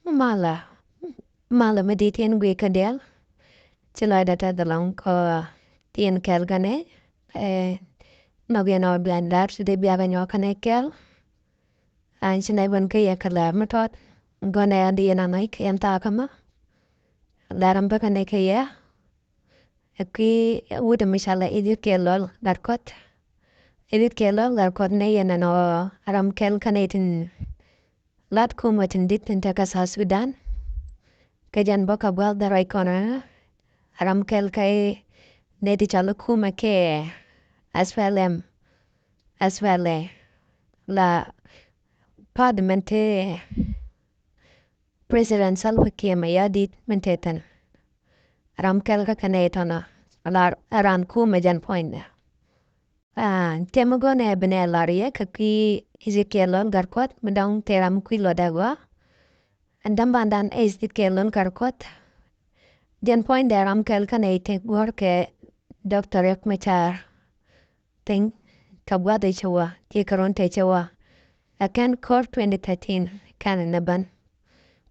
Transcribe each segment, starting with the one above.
Mala. Mala meditian gwe kadel. Chila data dalong ko tien kel gane. No bien or blandar si de biaga nyo kane kel. An sinay ban kaya kalar matot. Gone andi yananay kayam takama. Laram ba kane kaya. Aki wuda mishala idit kelol garkot. Idit kelol garkot ne yanano aram kel kanetin. Lat kumatin ditin takas ha Sudan. Kajan boka bual daray kona. Aram kel kay neti chalo kuma ke asfalem asfale la parliamente president Salva Kiir mayadit mentetan aram kel ka kanetana aran kuma jan point temo ne bene larie kaki Ezekielon garkot medang teram kuilo dagwa andam bandan Ezekielon garkot jan point aram kel kanete worke Dr. Ek Machar Ting kabwa de chawa ki karon te chawa akan kor 2013 kan naban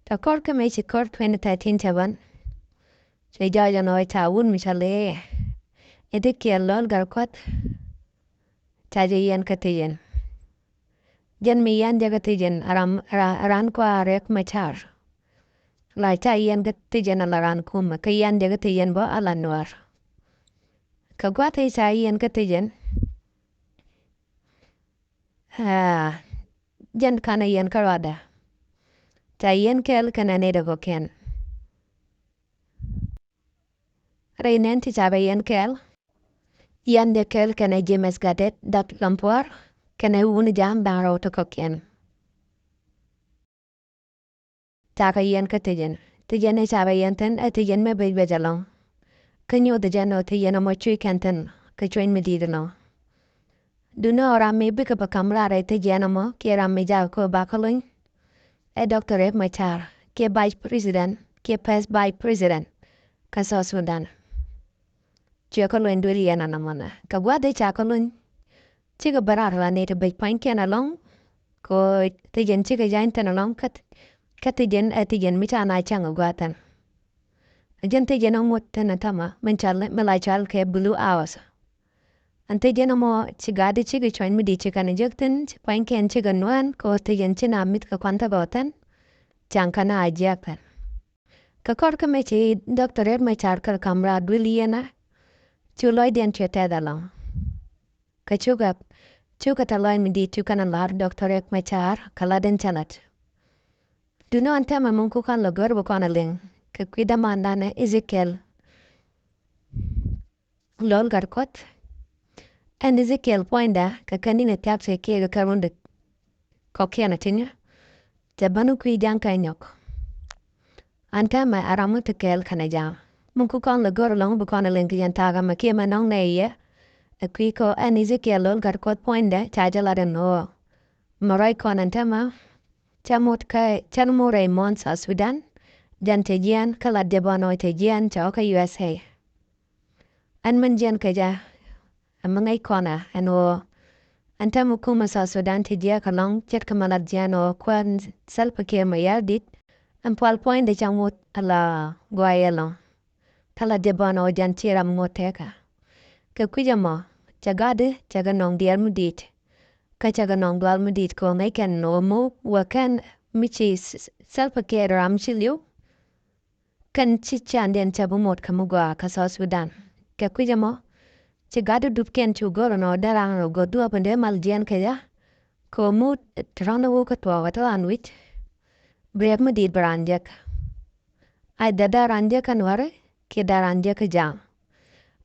ta kor ka me kor 2013 chaban se jaja no ta un misale edik ki lol garkot ta je yan katiyen jan mi yan jaga tijen aran kwa Rek Machar la ta yan gatijen alaran kuma ka yan jaga tijen bo alanwar ka gwate sa yan katijen jan kana yen karada. Ta yen kel kana neda goken. Reinen ti sabe yen kel. Yan de kel kana James Gadet dat lampor. Kana un jam baro to koken. Taka yen ka tijen. Tijen e sabe yen ten e tijen me bej bejalong. Kanyo de jano tijen mo chui kenten. Ka chuen medidano. Duno ora me bika pa kamrare tijen mo kiera me jav ko bakalung. Dr. Ek Machar, ke vice president, ke past vice president, ka sa Sudan. Chiakolun duri yana namana. Ka gwade chakolun. Chiga barar la neta bej pain ken along. Ko tijen chiga jain ten along kat. Tijen tijen micha na changa gwatan. Jen tijen omot ten atama. Menchal melachal ke blue hours. An tijen omo chigade chiga choin midi chika na jukten. Pain ken chiga nuan. Ko tijen china mit ka kwanta gotan. Chankana ajaktan. Kakor ka mechi Dr. Ek Machar kar kamra dwiliena. Chuloy den chete long. Kachuga taloy midi chukan lar Dr. Ek Machar kaladen chalat. Duno antama munku kan logor bukana ling. Kakwida mandane Ezekiel. Lol garkot. En Ezekiel poinda kakanina tapse kiega karunde kokiana tinya. Tabanu kui janka nyok. Antama aramu tekel kanaja. Munku kan lagor long bukana linki yantaga makima nong neye. Akwiko an Ezekiel lol garkot poinda chajalada no. Maray kon antama. Chamot ka chanmure monsa Sudan. Jan tejian kala debano tejian choka USA. An manjian kaja. Amangay kona ano. Antama kuma sa Sudan tejia kalong chet kamalad jano kwan Salva Kiir mayardit. Ang point de chamot ala guayelo. Tala debano jan tira moteka. Kakuja mo, chagade chaganong diar mudit. Kachaganong dual mudit ko naikan no mo wakan michi Salva Kiir ramchilyo. Kan chichan den chabumot kamugwa kasa Sudan. Kakuja mo, chagade dupken chugoro no darang no godua pande maljian kaya. Ko mo trana wuka tuwa wata anwit. Brek medit beranjak. Ay dada ranjak kanware, ki daranjak ke jang.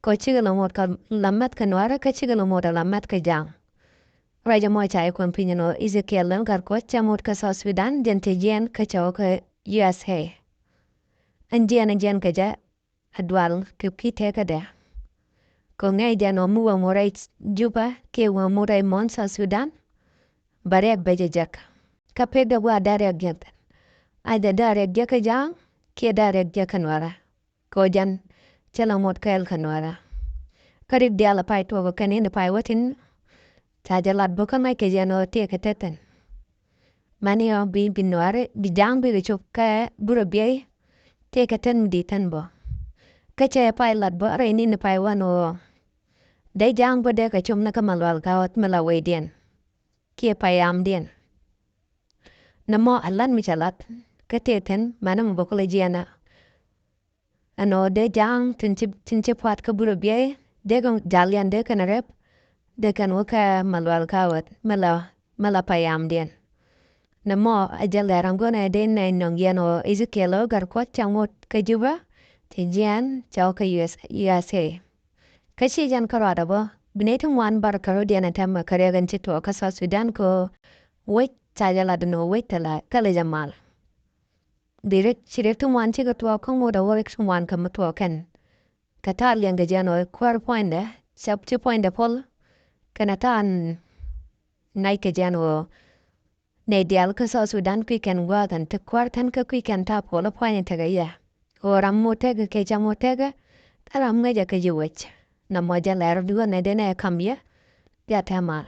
Ko chigalomot ka lamat kanware, ka chigalomot lamat ke jang. Raja mo chay kwan pinyano Ezekiel len karko chamot ka sa Sudan, jente jen ka chaw ka USA. An jen ka ja, adwal ki te ka de. Ko ngay jen o muwa moray juba, ki wa moray mon sa Sudan, barek bejajak. Ka pegda wa darek jentan. Ay da darek jaka jang, ki darek jaka nwara. Ko jan chalamot kael kanwara. Karik diala pai togo kanin pai watin. Tajalat bukan mai ke jano te keteten. Mani bi nuare di jang bi chop ka buro biye te ka tan di tan bo. Ka che pai lat bo re ni pai wano. Dai jang bo de ka chum na ka malwal ka wat mala we dien. Kie pai am dien. Namo alan mi chalat ka te ten manam bo kole jiana. Ano de jang tinche pat ka buro biye de gong jalian de kan rep de kan waka malwal ka wat mala pai am dien. Namo ajalerang gona de na nong yano Ezekielo gar kwat chamot ka juba ti jian chao ka USA. Kashi jan karada bo binetum wan bar karo diana tamma karegan chito kasa Sudan ko wait chajala dano wait tala kala jamal. Direk chiretum wan chiga tuwa kong moda warek wan kamatua ken. Katar yang gajano kwar poinde chap chu poinde pol kanatan naika jano ne dial ka sa Sudan kui ken watan te kwartan ka kui ken ta pola poine taga ya. O rammo tega ke chamo tega taram ngaja ka yuwech. Na moja ler duwa ne dene kamya ya tamal.